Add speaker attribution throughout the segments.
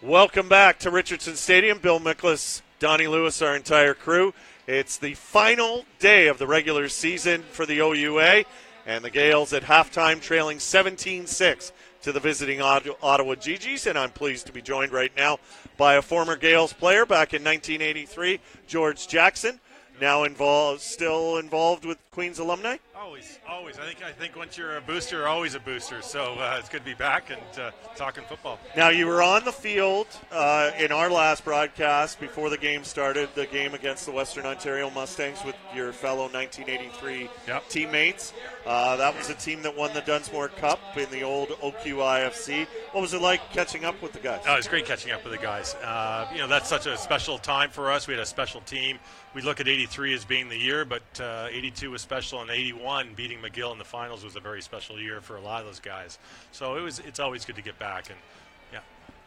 Speaker 1: Welcome back to Richardson Stadium. Bill Miklas, Donnie Lewis, our entire crew. It's the final day of the regular season for the OUA, and the Gaels at halftime trailing 17-6 to the visiting Ottawa Gee-Gees, and I'm pleased to be joined right now by a former Gaels player back in 1983, George Jackson, now still involved with Queens alumni.
Speaker 2: Always. I think once you're a booster, you're always a booster. So it's good to be back and talking football.
Speaker 1: Now, you were on the field in our last broadcast before the game started, the game against the Western Ontario Mustangs with your fellow 1983 teammates. That was a team that won the Dunsmore Cup in the old OQIFC. What was it like catching up with the guys?
Speaker 2: Oh, it was great catching up with the guys. That's such a special time for us. We had a special team. We look at 83 as being the year, but 82 was special, and 81 beating McGill in the finals was a very special year for a lot of those guys. So it's always good to get back. And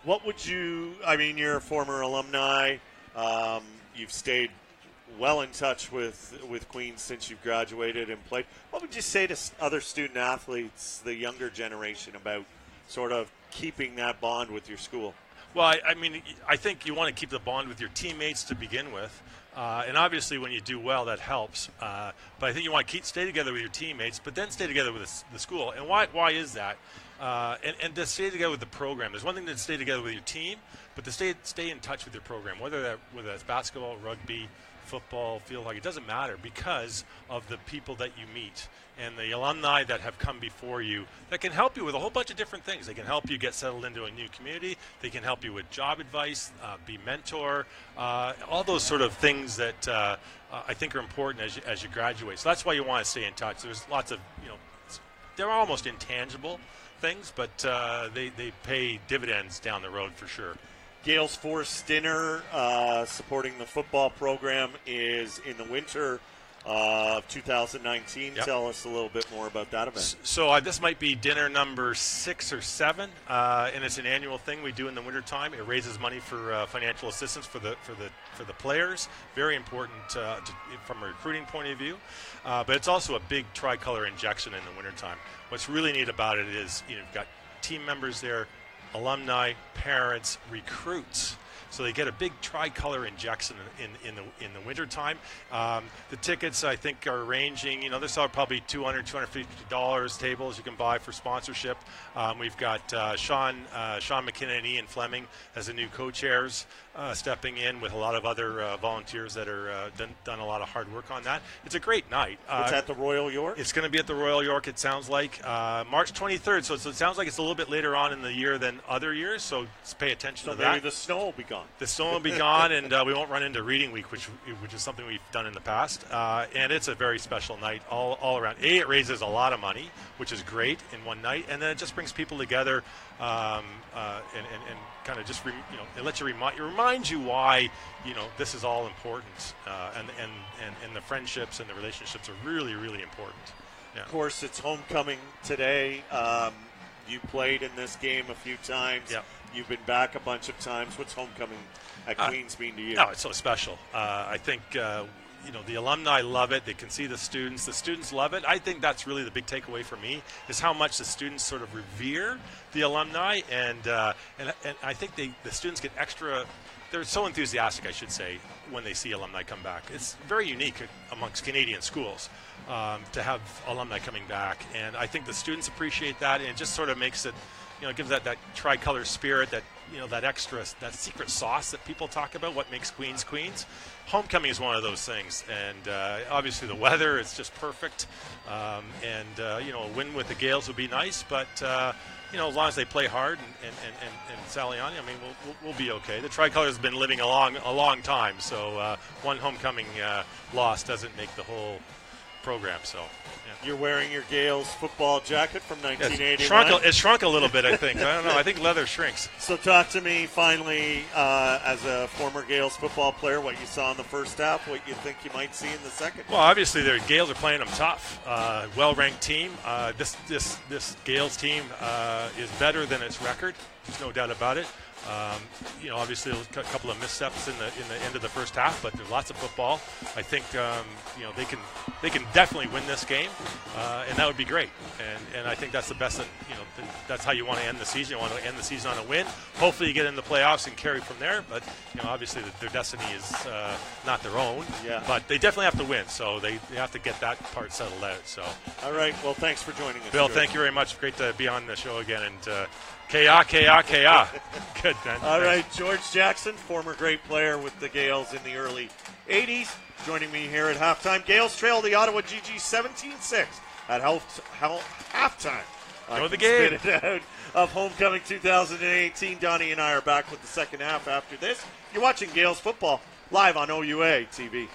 Speaker 1: what would you're a former alumni. You've stayed well in touch with Queens since you've graduated and played. What would you say to other student athletes, the younger generation, about sort of keeping that bond with your school?
Speaker 2: Well, I think you want to keep the bond with your teammates to begin with. And obviously when you do well, that helps. But I think you want to stay together with your teammates, but then stay together with the school. And why is that? And to stay together with the program. There's one thing to stay together with your team, but to stay in touch with your program, whether that's basketball, rugby, football, field hockey, it doesn't matter because of the people that you meet and the alumni that have come before you that can help you with a whole bunch of different things. They can help you get settled into a new community. They can help you with job advice, be mentor, all those sort of things that I think are important as you graduate. So that's why you want to stay in touch. There's lots of, they're almost intangible things, but they pay dividends down the road for sure.
Speaker 1: Gaels Force dinner supporting the football program is in the winter of 2019. Yep. Tell us a little bit more about that event.
Speaker 2: So this might be dinner number 6 or 7, and it's an annual thing we do in the wintertime. It raises money for financial assistance for the players. Very important from a recruiting point of view, but it's also a big tricolor injection in the wintertime. What's really neat about it is you've got team members there, alumni, parents, recruits. So they get a big tricolor injection in the wintertime. The tickets, I think, are ranging, there's probably $200, $250 tables you can buy for sponsorship. We've got Sean McKinnon and Ian Fleming as the new co-chairs stepping in with a lot of other volunteers that are done a lot of hard work on that. It's a great night.
Speaker 1: It's at the Royal York?
Speaker 2: It's going to be at the Royal York, it sounds like. March 23rd, so it sounds like it's a little bit later on in the year than other years, so pay attention to that.
Speaker 1: So maybe the snow will be gone.
Speaker 2: The snow will be gone, and we won't run into Reading Week, which is something we've done in the past. And it's a very special night all around. It raises a lot of money, which is great in one night, and then it just brings people together and kind of just it reminds you why this is all important, and the friendships and the relationships are really, really important. Yeah.
Speaker 1: Of course, it's homecoming today. You played in this game a few times.
Speaker 2: Yeah.
Speaker 1: You've been back a bunch of times. What's homecoming at Queens mean to you?
Speaker 2: No, it's so special. I think the alumni love it. They can see the students. The students love it. I think that's really the big takeaway for me is how much the students sort of revere the alumni, and I think the students get extra. They're so enthusiastic, I should say, when they see alumni come back. It's very unique amongst Canadian schools to have alumni coming back, and I think the students appreciate that, and it just sort of makes it, gives that tricolor spirit, that extra, that secret sauce that people talk about, what makes Queens Queens. Homecoming is one of those things, and obviously the weather is just perfect, and a win with the Gaels would be nice, but as long as they play hard and sally on, we'll be okay. The tricolor has been living a long time, so one homecoming loss doesn't make the whole program. So
Speaker 1: you're wearing your Gaels football jacket from 1981.
Speaker 2: It shrunk a little bit, I think. I don't know. I think leather shrinks.
Speaker 1: So talk to me finally, as a former Gaels football player, what you saw in the first half, what you think you might see in the second.
Speaker 2: Well, obviously the Gaels are playing them tough. Well-ranked team. This Gaels team is better than its record. There's no doubt about it. Obviously a couple of missteps in the end of the first half, but there's lots of football. I think they can definitely win this game, and that would be great. And I think that's the best. That's how you want to end the season. You want to end the season on a win. Hopefully, you get in the playoffs and carry from there. But obviously, their destiny is not their own.
Speaker 1: Yeah.
Speaker 2: But they definitely have to win, so they have to get that part settled out. So.
Speaker 1: All right. Well, thanks for joining us,
Speaker 2: Bill.
Speaker 1: George.
Speaker 2: Thank you very much. Great to be on the show again. And K-A. Good, man.
Speaker 1: All right, George Jackson, former great player with the Gaels in the early 80s, joining me here at halftime. Gaels trail the Ottawa GG 17-6 at halftime.
Speaker 2: Go the game.
Speaker 1: Spit it out of Homecoming 2018. Donnie and I are back with the second half after this. You're watching Gaels football live on OUA TV.